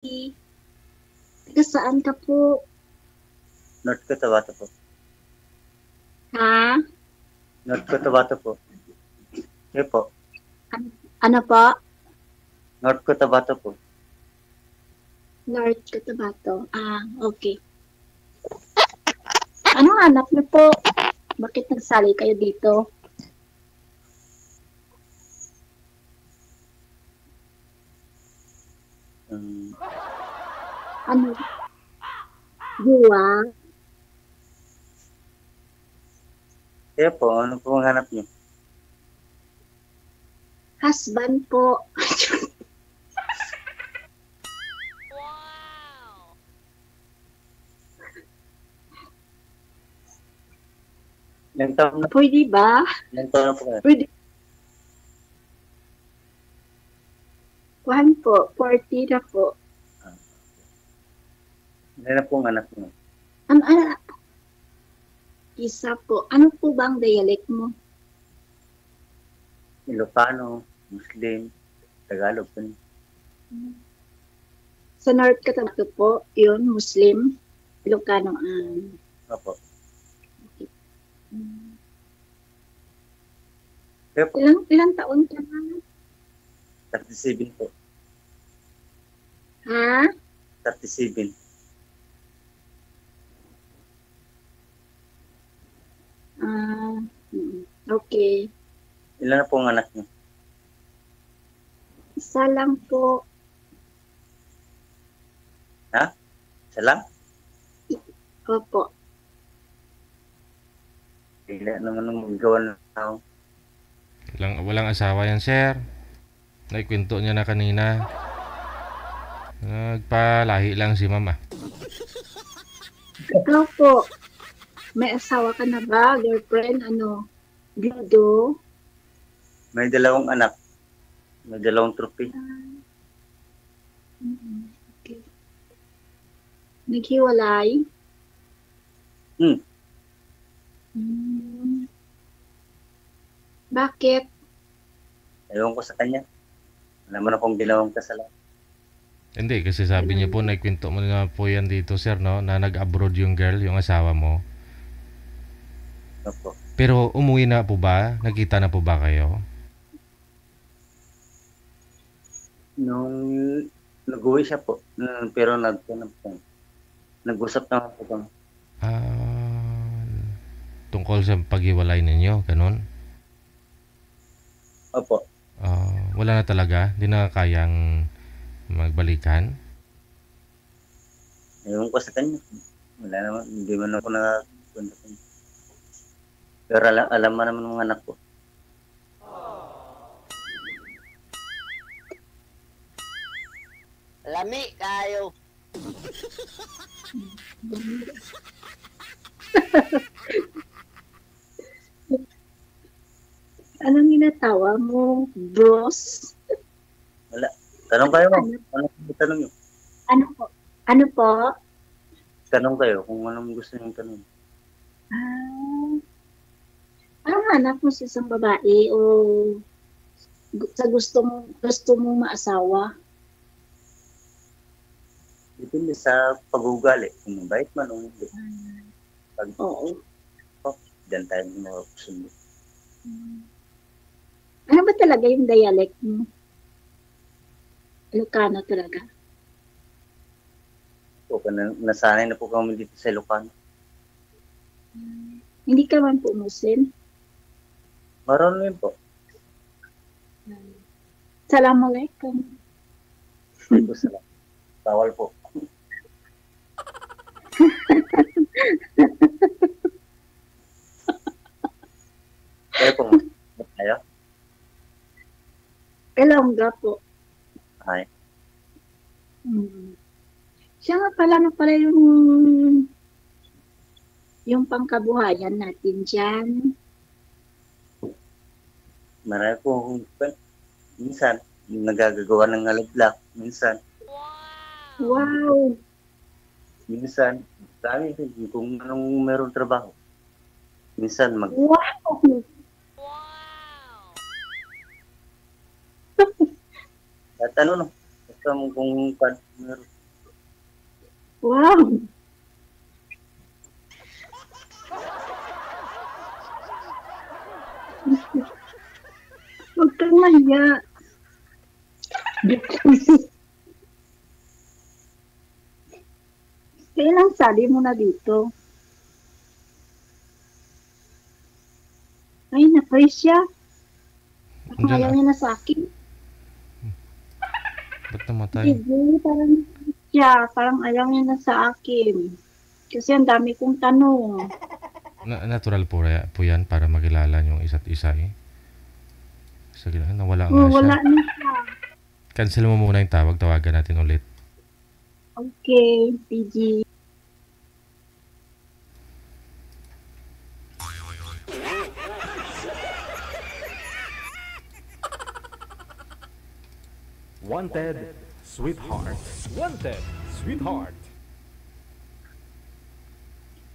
Taga saan ka po? North Cotabato po. Ha? North Cotabato po. Sige po. Ano po? North Cotabato po. North Cotabato. Okay. Anong hanap niyo po? Bakit nagsali kayo dito? Um, Ano? Buwa? Sige po, ano po ang hanap niyo? Husband po. Ilang taon na, Pwede ba? ilang taon na po kayo? Pwede. Kuhan po. 40 na po. Ilan na po ang anak niyo? Ano? Isa po. Ano po bang dialect mo? Ilocano, Muslim, Tagalog po. Sa North Cotabato po, yun, Muslim, Ilocano. Opo. Mm. Sige po, Ilang taon ka na? 37 po. Ha? 37. Okay. Ilan na po ang anak niyo? Isa lang po. Ha? Isa lang? Opo. Ilan naman ang magawa ng tao. Walang asawa yan, sir. Naikwento niya na kanina. Nagpalahi lang si mama. Ikaw po, may asawa ka na ba? Girlfriend? Bido? May dalawang anak. May dalawang trophy. Okay. Naghiwalay? Hmm. Bakit? Ewan ko sa kanya. Alam mo na kung ginawang kasalanan. Hindi, kasi sabi niya po, naikwento mo na po yan dito, sir, no? Na nag-abroad yung girl, yung asawa mo. Opo. Pero umuwi na po ba? Nakita na po ba kayo? Nung nag-uwi siya po. Pero nag-usap naman po kami. Tungkol sa paghiwalay ninyo, ganun? Opo. Wala na talaga? Hindi na kayang magbalikan? Ewan ko sa kanya. Wala naman. Hindi man ako nakapunta sa kanya. Pero alam mo naman ng anak ko. Lami kayo. Anong ginatawa mo, bros? Wala. Tanong kayo mo. Anong tanong nyo? Ano po? Ano po? Tanong kayo kung anong gusto nyo tanong. Anong hanap mo sa isang babae o sa gusto mong maasawa? Depende sa pag-uugali. Kung mabait man o hindi. Oo. Diyan tayo makasundo. Ano ba talaga yung dialect mo? Ilocano talaga? O, nasanay na po kami dito sa Ilocano. Hindi ka man po Muslim? Marunong yun po. Assalamualaikum. Hindi po sila. Bawal po. Kaya po, tayo? Kalongga po. Ay. Siya nga pala yung pangkabuhayan natin dyan. Marami po. Minsan, nagagagawa ng alaglak. Minsan. Wow! Minsan, dami kung anong merong trabaho. Minsan, Wow! at ano no? cam kung meron. Wow! Huwag kang mahiya. Kailang sali mo na dito? Ay, napay siya. Ako Andiyan ayaw na. niya na sa akin. Ba't namatay? Hindi, parang siya. Parang ayaw niya na sa akin. Kasi ang dami kong tanong. Natural po yan para makilala yung isa't isa eh. Sige, nawala Oh, nga siya. wala na siya. Cancel mo muna yung tawag. Tawagan natin ulit. Okay, PG. Wanted, sweetheart. Wanted, sweetheart.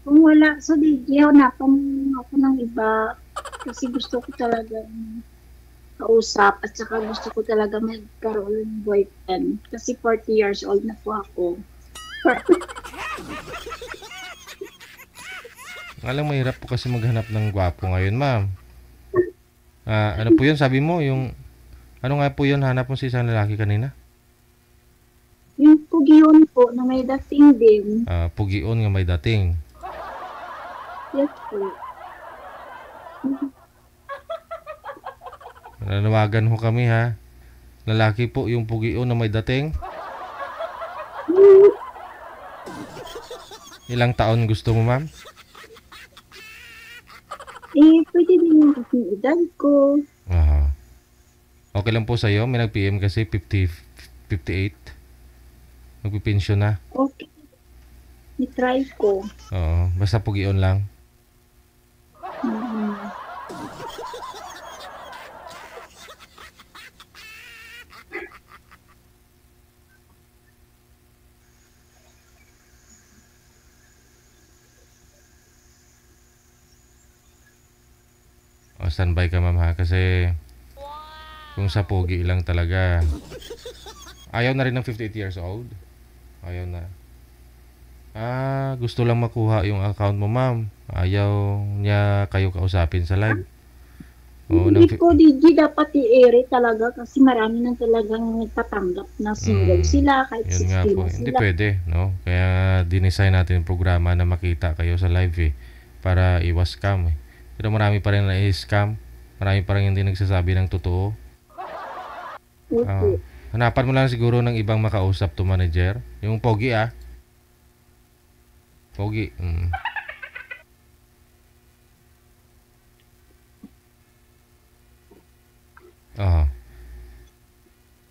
Kung wala, so hanapan ako ng iba. Kasi gusto ko talaga kausap at saka gusto ko talaga magkaroon ng boyfriend. Kasi 40 years old na po ako. Alam, mahirap po kasi maghanap ng gwapo ngayon, ma'am. Ano po yun? Sabi mo, yung... Ano nga po yun? Hanap mo si isang lalaki kanina? Yung pugiyon po na may dating din. Pugion nga may dating. Yes po. Nanawagan ho kami, ha? Lalaki po yung pugion na may dating. Ilang taon gusto mo, ma'am? Pwede din yung kasing edad ko. Okay lang po sa'yo. May nag-PM kasi 58. Magpipensyon na. Okay. I-try ko. Oo. Basta pugion lang. Mhm. Standby ka, ma'am, ha? Kasi kung sa pogi lang talaga. Ayaw na rin ng 58 years old. Ayaw na. Gusto lang makuha yung account mo, ma'am. Ayaw niya kayo kausapin sa live. Hindi ko, Digi, dapat i-ere talaga kasi marami nang talagang nagpatanggap na single sila kahit Yun nga 60 po. na Hindi sila. pwede, no? Kaya dinesign natin yung programa na makita kayo sa live, eh. Para iwas scam, eh. Pero marami pa rin na i-scam. Marami pa rin hindi nagsasabi ng totoo. Okay. Hanapan mo lang siguro ng ibang makausap to manager. Yung pogi, Pogi.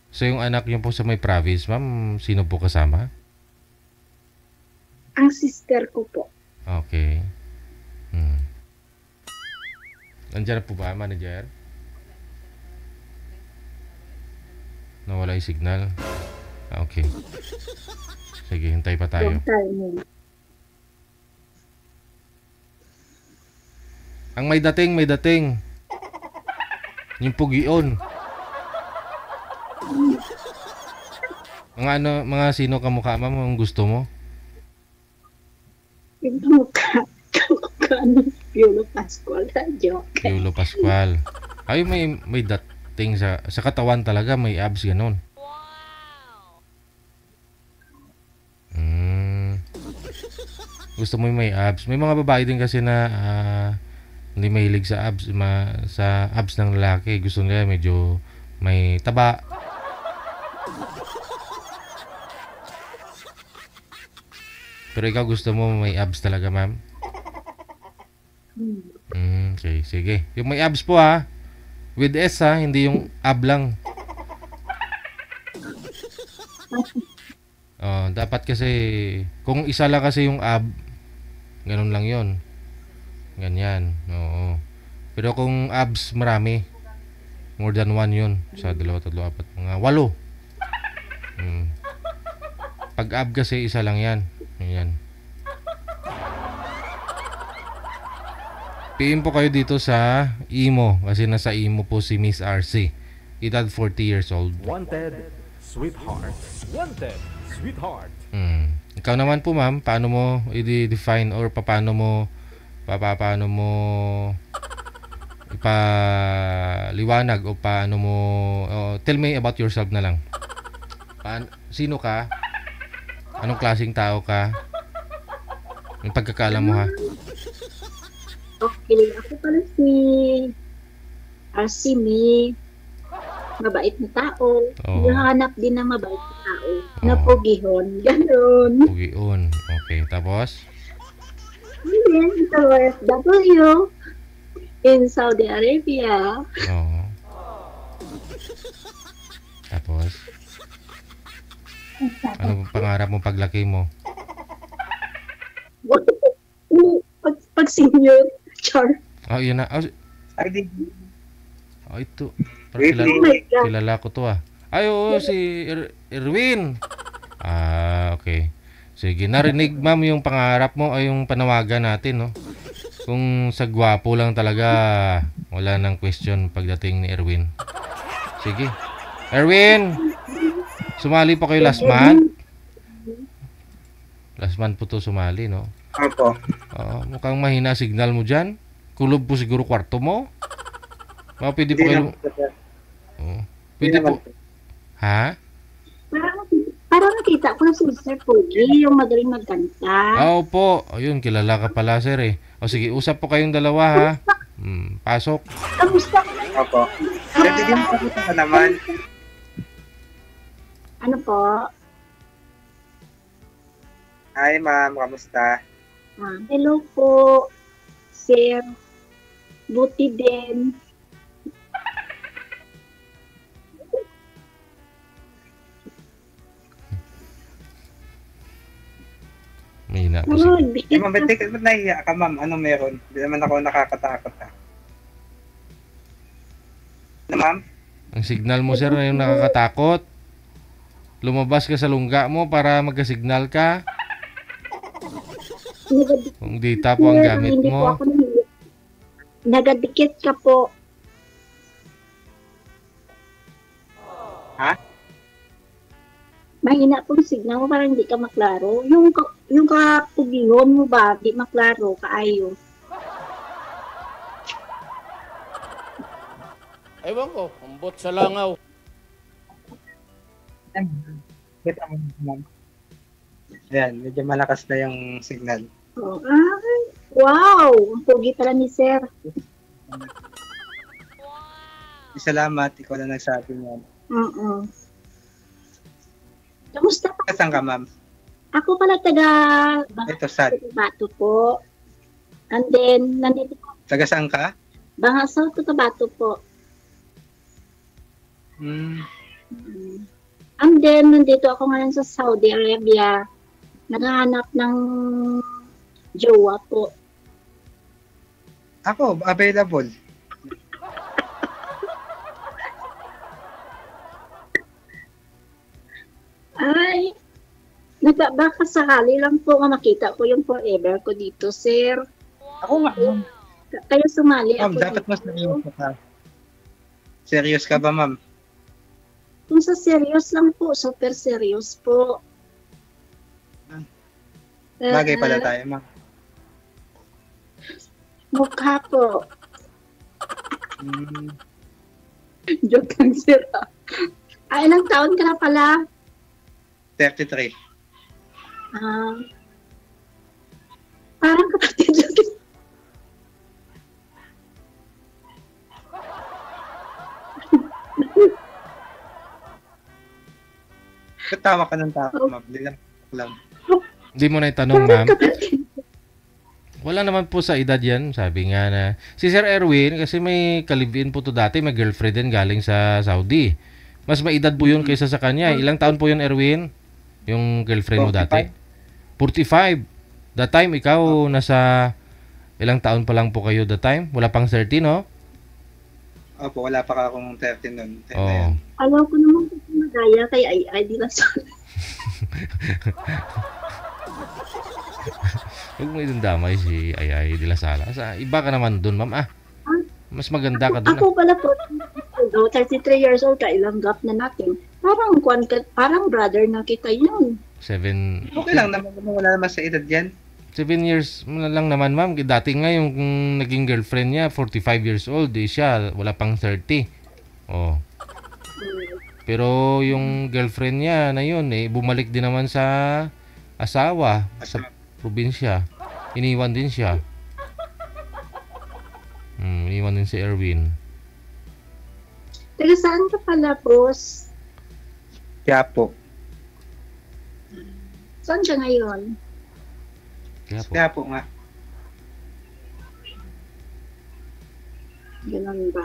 So yung anak niyo po sa may province, ma'am, sino po kasama? Ang sister ko po. Okay. Nandiyan na po ba, manager? Nawala yung signal. Okay. Sige, hintay pa tayo. Long time. Ang may dating. Yung pugion. Mga sino kamukha, ma'am, ang gusto mo? Yung kamukha ni Piolo Pascual. Joke. Piolo Pascual. Ay, may dating sa katawan talaga, may abs ganun. Gusto mo yung may abs. May mga babae din kasi na hindi mahilig sa abs, sa abs ng lalaki. Gusto nila medyo may taba. Pero ikaw gusto mo may abs talaga, ma'am? Okay, sige. Yung may abs po, ha? With S, ha? Hindi yung ab lang. Dapat kasi, kung isa lang kasi yung ab, ganun lang yon. Ganyan, oo. Pero kung abs, marami. More than one yun. Sa 2, 3, 4, mga 8. Pag ab kasi, isa lang yan. Ayan. PM po kayo dito sa Imo kasi nasa Imo po si Miss RC. Edad 40 years old. Wanted, sweetheart. Wanted, sweetheart. Ikaw naman po, ma'am, paano mo i-define or paano mo ipaliwanag o paano mo tell me about yourself na lang. Sino ka? Anong klaseng tao ka? Yung pagkakaalam mo, ha? Okay, ako pala si Mi. Mabait na tao. Oo. Hanap din ng mabait na tao. Oo. Napugihon. Ganon. Pugion. Okay, tapos? And then, ito OFW in Saudi Arabia. Oo. Tapos? Ano pangarap mo paglaki mo? Pag senior, char. Oh, yun na. Ay, di. Ito. Wait, Oh my God. Kilala ko to, ah. Ay, oo, si Erwin. Okay. Sige, narinig, ma'am, yung pangarap mo ay yung panawagan natin, no? Kung sa gwapo lang talaga, wala nang question pagdating ni Erwin. Sige. Erwin! Sumali pa kayo last month? Last month po to sumali, no? Opo. Mukhang mahina signal mo dyan. Kulob po siguro kwarto mo. Pwede po kayo... Pwede po... Ha? Parang nakita ko na si Mr. Pogi, yung magaling magkanta. Opo. Ayun, kilala ka pala, sir, eh. Sige, usap po kayong dalawa, ha? Pasok. Kamusta? Opo. Sir, bigyan mo ka naman. Ano po? Hi, ma'am. Kamusta? Hello po, sir. Buti din. Mahina po Oh, Eh, ma'am, ba't nahiya ka, ma'am? Anong meron? Hindi naman ako nakakatakot, ha? Ano, ma'am? Ang signal mo, sir, na yung nakakatakot. Lumabas ka sa lungga mo para magka-signal ka. Kung data po ang gamit Hindi po mo. ako nahiya. Nagadikit ka po. Ha? Mahina pong signal mo, parang hindi ka maklaro. Yung kapugihon mo ba, di maklaro, kaayo. Ewan ko, ambot sa langaw. Kita mo, ma'am. Ayan, medyo malakas na yung signal. Oh, ay, wow! Ang pugi pala ni sir. Salamat, ikaw na nagsabi niyan. Oo. Kamusta pa? Saan ka, ma'am? Ako pala taga Ito, sad. Cotabato po. And then, nandito po, Taga saan ka? Bangasaw, Cotabato po. And then, nandito ako ngayon sa Saudi Arabia. Naghahanap ng jowa po. Ako, available. Ay, baka sakali lang po makita ko yung forever ko dito, sir. Ako nga, ma'am. Kaya sumali Ma'am, ako dapat mas seryoso ka. Serious ka ba, ma'am? Kung sa serious lang po, super serious po. Bagay pala tayo, ma'am. Mukha po. Hmm, Joke lang, sir. Ilang taon ka na pala? 33. Parang kapatid lang. Ba't tawa ka ng tawa, ma'am? Lang. Hindi mo na itanong, ma'am. Wala naman po sa edad yan. Sabi nga na. Si Sir Erwin, kasi may kalibin po to dati. May girlfriend din galing sa Saudi. Mas may edad po yun kaysa sa kanya. Ilang taon po yun, Erwin? Yung girlfriend mo dati? 45. That time, ikaw nasa ilang taon pa lang po kayo that time? Wala pang 30, no? Opo, wala pa akong 13 nun. 10 na Oo. yan. Alam ko naman kung magaya kay ay di na sa... Huwag mo idamay si Ayay de la Sala. Iba ka naman dun, ma'am. Mas maganda ka dun. Ako pala po, 33 years old ka, ilang gap na natin. Parang brother na kita yun. 7 Okay lang naman, wala naman sa edad yan. 7 years mo na lang naman, ma'am. Dati nga yung naging girlfriend niya, 45 years old. Eh siya, wala pang 30. Oh. Pero yung girlfriend niya na yun, eh, bumalik din naman sa asawa sa probinsya. Iniwan din siya. Iniwan din si Erwin. Taga saan ka pala, boss? Kaya po. Saan siya ngayon? Kaya po nga. Ganun ba?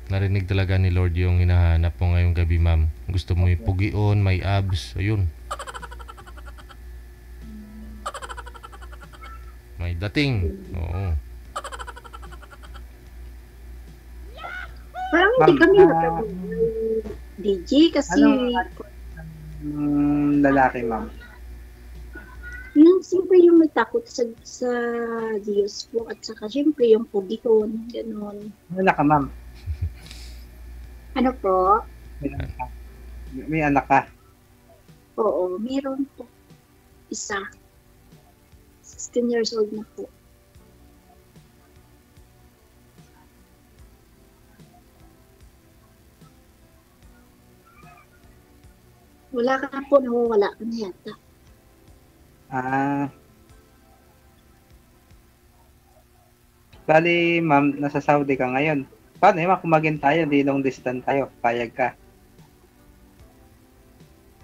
Narinig talaga ni Lord yung hinahanap mo ngayong gabi, ma'am. Gusto mo yung pugion, may abs. Ayun. May dating. Oo. Parang hindi Ma'am, kami magkabay. DJ kasi Lalaki, ma'am. yung siyempre yung may takot sa Diyos po at saka siyempre yung pugihon, gano'n. Wala ka, ma'am. Ano po? May anak ka. Oo, meron po. Isa. 16 years old na po. Wala ka na po, nawawala ka na yata. Bali, ma'am, nasa Saudi ka ngayon. Paano yun, kumagin tayo, di long distance tayo, payag ka.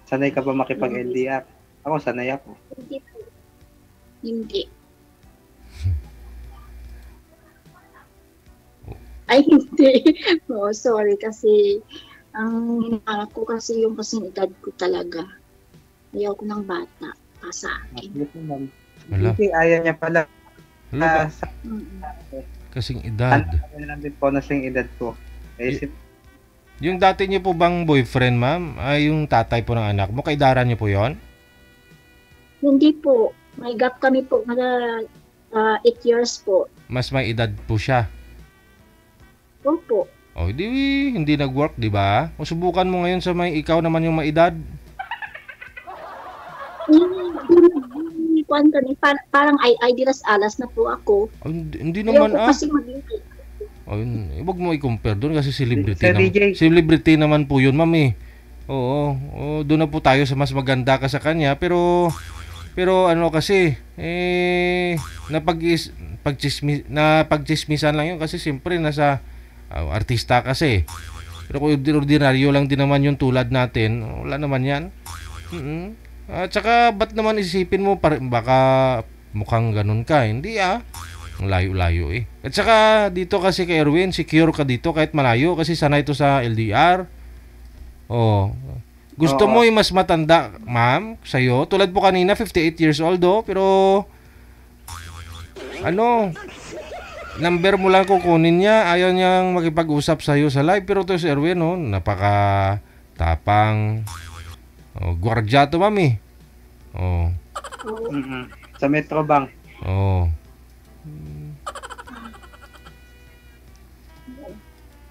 Sanay ka ba makipag-LDR? Ako, sanay ako. Hindi po. Hindi. Ay, hindi. Oh, sorry kasi ang hinahanap ko kasi yung kasing edad ko talaga. Ayaw ko ng bata pa sa akin. Sige, ma'am. Wala. Hindi, ayaw niya pala. Wala ba? Mm-mm. Kasing edad. Ano lang din po na sing edad ko. Eh, Yung dati niyo po bang boyfriend, ma'am? Ay, yung tatay po ng anak mo, kaidaran niyo po yon? Hindi po. May gap kami po na 8 years po. Mas may edad po siya. Opo. O, hindi nag-work, di ba? O, subukan mo ngayon sa may ikaw naman yung may edad. Parang ay diras alas na po ako. O, hindi Ayaw naman ko kasi maging O, huwag mo i-compare doon kasi celebrity Sir naman. DJ. Celebrity naman po yun, ma'am eh. Oo, doon na po tayo sa mas maganda ka sa kanya. Pero ano kasi, napagchismisan lang yun kasi siyempre nasa artista kasi. Pero kung ordinaryo lang din naman yung tulad natin, wala naman yan. At saka, ba't naman isipin mo, baka mukhang ganun ka? Hindi ang layo-layo eh. At saka, dito kasi kay Erwin, secure ka dito kahit malayo kasi sanay ito sa LDR. Gusto mo yung mas matanda, ma'am, sa'yo? Tulad po kanina, 58 years old pero number mo lang kukunin niya, ayaw niyang makipag-usap sa'yo sa live. Pero to si Erwin, napaka tapang. Gwardiya to, ma'am eh. sa Metro Bank.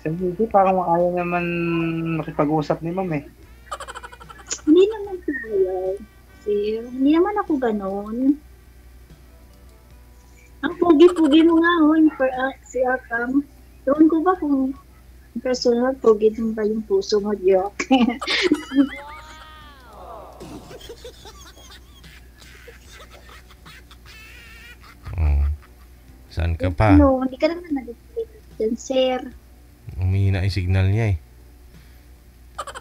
Sa hindi, parang ayaw naman makipag-usap ni ma'am eh. Hindi naman tayo. Sir, hindi naman ako ganon. Ang pogi-pogi mo nga, si Akam. Doon ko ba kung personal, pogi din ba yung puso mo, joke? Saan ka pa? No, hindi ka naman nag-explain dyan, sir. Umihina yung signal niya eh.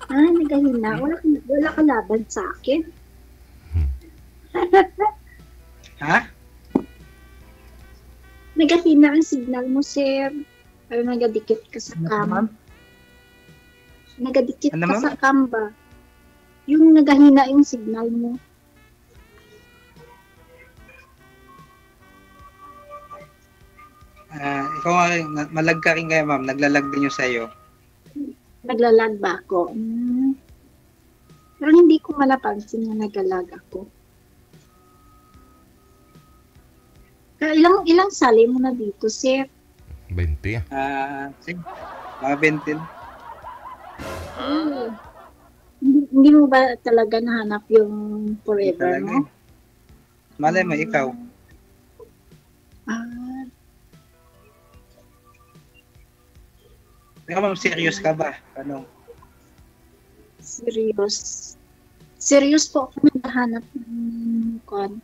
Nagahina. Wala ka laban sa akin. Ha? Nagahina ang signal mo, sir. Pero nagadikit ka sa Ano, cam. ma'am? Nagadikit Ano, ka ma'am? sa cam ba? Yung nagahina yung signal mo. Ikaw nga, malag ka rin kaya ma'am, naglalag din yung sa'yo. Naglalag ba ako? Pero hindi ko malapansin na naglalag ako. Ilang sali mo na dito, sir? 20 ah. Sige. Mga 20. Oh. Hindi mo ba talaga nahanap yung forever Talaga mo? eh. Malay mo, ikaw. Ah, Ikaw, ma'am, serious ka ba? Ano? serious. Serious po ako naghahanap ng kon.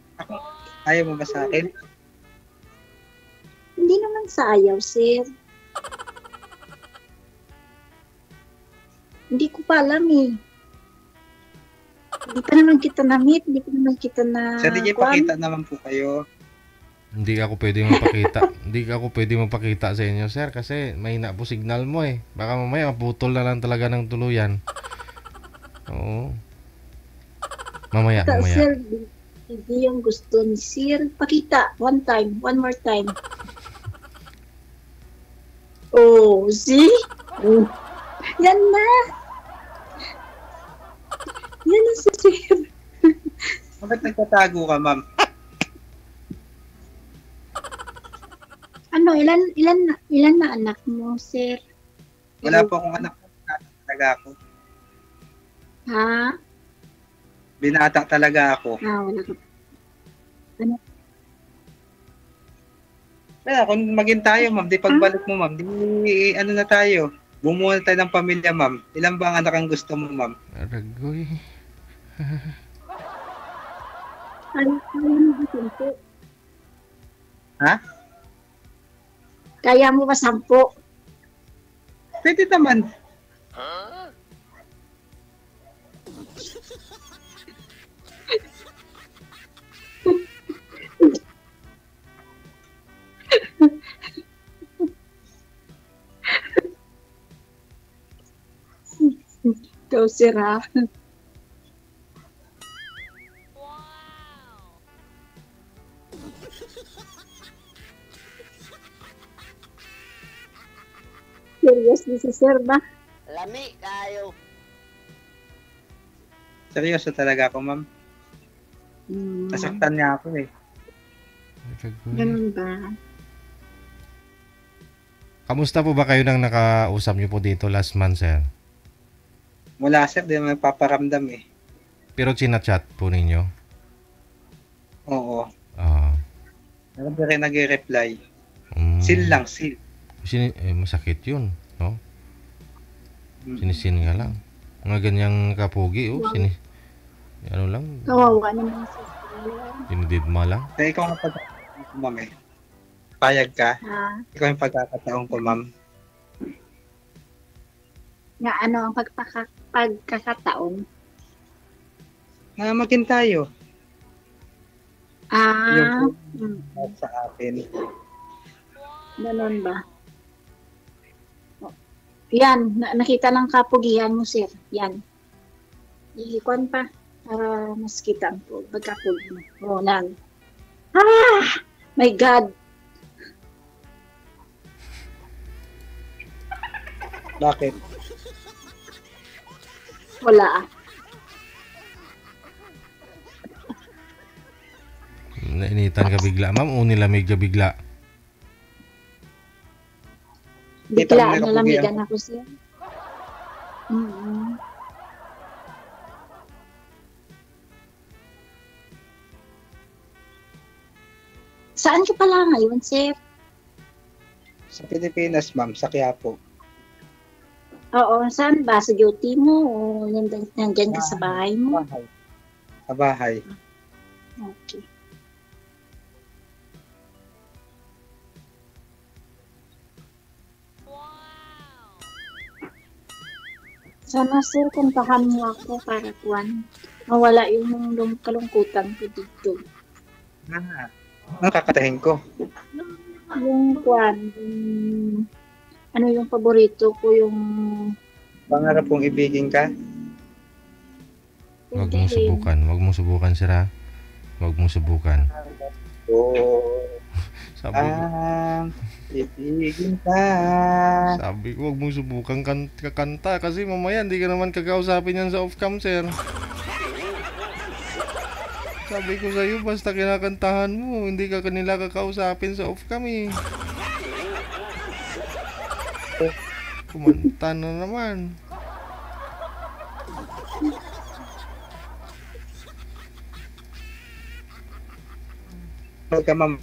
Ayaw mo ba sa akin? Hindi naman sa ayaw, sir. Hindi ko pa alam eh. Hindi pa naman kita na-meet, hindi pa naman kita na... Sa DJ, pakita naman po kayo. Hindi ako pwede mapakita. Hindi ako pwede mapakita sa inyo, sir, kasi mahina po signal mo eh. Baka mamaya maputol na lang talaga ng tuluyan. Oo. Mamaya. Sir, hindi yung gusto ni sir. Pakita, one more time. Oh, see? Oh. Yan na. Yan na si sir. Bakit nagtatago ka, ma'am? Ano, ilan na anak mo, sir? Wala po akong anak. Talaga ako. Ha? Binata talaga ako. Wala ka. Kaya kung maging tayo, ma'am, di pagbalik mo, ma'am, di ano na tayo. Bumuo na tayo ng pamilya, ma'am. Ilan ba ang anak ang gusto mo, ma'am? Aragoy. Kaya mo ba 10? Ha? Kaya mo ba 10? Pwede naman. Ikaw, sir, ha? Seriously si sir ba? Lami kayo. Seryoso talaga ako, ma'am. Nasaktan niya ako eh. Aragoy. Ganun ba? Kamusta po ba kayo nang nakausap niyo po dito last month, sir? Wala, sir, di naman paparamdam eh. Pero chinachat po ninyo? Oo. Ah. Alam ko rin nag-reply. Mm. Seal lang, seal. Masakit yun, no? Mm. Sinisin nga lang. Mga ganyang kapugi, oh. Ano lang, Kawawa naman si sir. dinididma lang. Kaya ikaw ang pagkakataon ko, ma'am eh. Payag ka? Ha? Ikaw yung pagkakataon ko, ma'am. Nga ano ang pagkakataon? Na maging tayo. Ah, Yung sa atin. ganun ba? Oh. Yan, nakita ng kapugihan mo, sir. Yan. Iikon pa. Para mas kita ang pagkapug mo. Oh, nan. Ah! My God! Bakit? Wala. Nainitan ka bigla, ma'am, o nilamig ka bigla? Kita mo Bigla may nalamigan ako, sir. Mm-hmm. Saan ka pala ngayon, sir? Sa Pilipinas, ma'am, sa Quiapo. Oo, saan ba? Sa duty mo o nandyan ka sa bahay mo? Bahay. Sa bahay. Okay. Sana, sir, puntahan mo ako para kuwan. Mawala yung kalungkutan ko dito. Ang kakatahin ko. Yung kuwan, ano yung paborito ko, yung... Pangarap kong ibigin ka. Huwag mong subukan. Huwag mong subukan, sir, ha? Huwag mong subukan. Oo. Sabi ko, Ibigin ka. huwag mong subukan kakanta kasi mamaya hindi ka naman kakausapin yan sa off-cam, sir. Sabi ko sa'yo, basta kinakantahan mo, hindi ka kanila kakausapin sa off kami. Kumanta na naman. Huwag ka ma'am,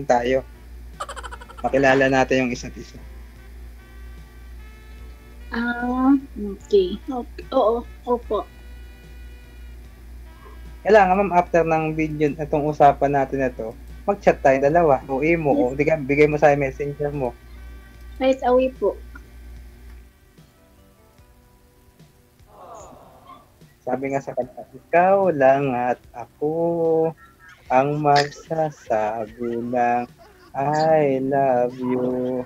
tayo. Makilala natin yung isa't isa. Okay. Oo, opo. Kailangan ma'am, after ng video, itong usapan natin na to, mag-chat tayo dalawa. O imo, o di ka, bigay mo sa messenger mo. Right away po. Sabi nga sa kanta, ikaw lang at ako ang magsasabi ng I love you.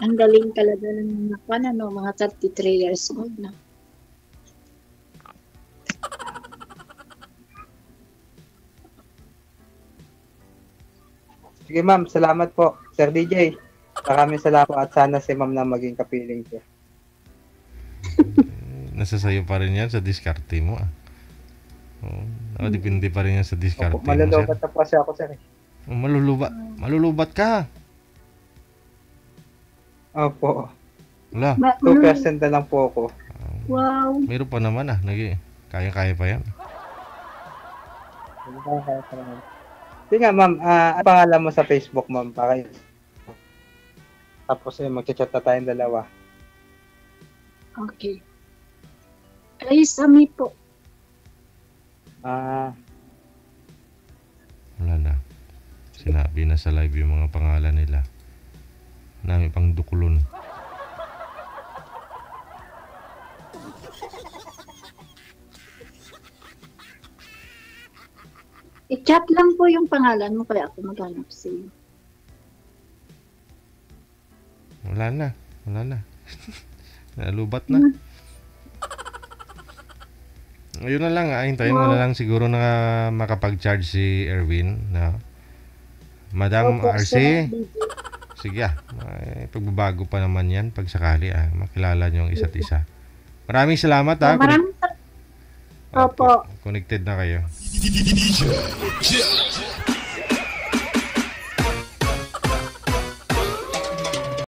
Ang galing talaga ng mga 33 years old na. Sige ma'am, salamat po. Sir DJ, maraming salamat po at sana si ma'am na maging kapiling ko. Nasa sayo pa rin yan sa diskarte mo ah. Oh, nakadepende pa rin yan sa diskarte Opo, mo, sir. malulubat na po kasi ako, sir. Oh, malulubat ka. Opo, Wala, 2% na lang po ako. Wow. meron pa naman ah. Kaya-kaya pa yan. Sige nga ma'am, ano pangalan mo sa Facebook ma'am? Tapos mag-chat na tayong dalawa. Okay. Ay, Sami po. Wala na. Sinabi na sa live yung mga pangalan nila. Nami pang dukulon. I-chat lang po yung pangalan mo kaya ako maghanap sa iyo. Wala na. Nalubat na. Ayun na lang, hintayin mo na lang siguro na makapag-charge si Erwin na Madam Opo, RC. Sir DJ. Sige may pagbabago pa naman yan pag sakali makilala nyo ang isa't isa. Maraming salamat Maraming Opo. Connected na kayo.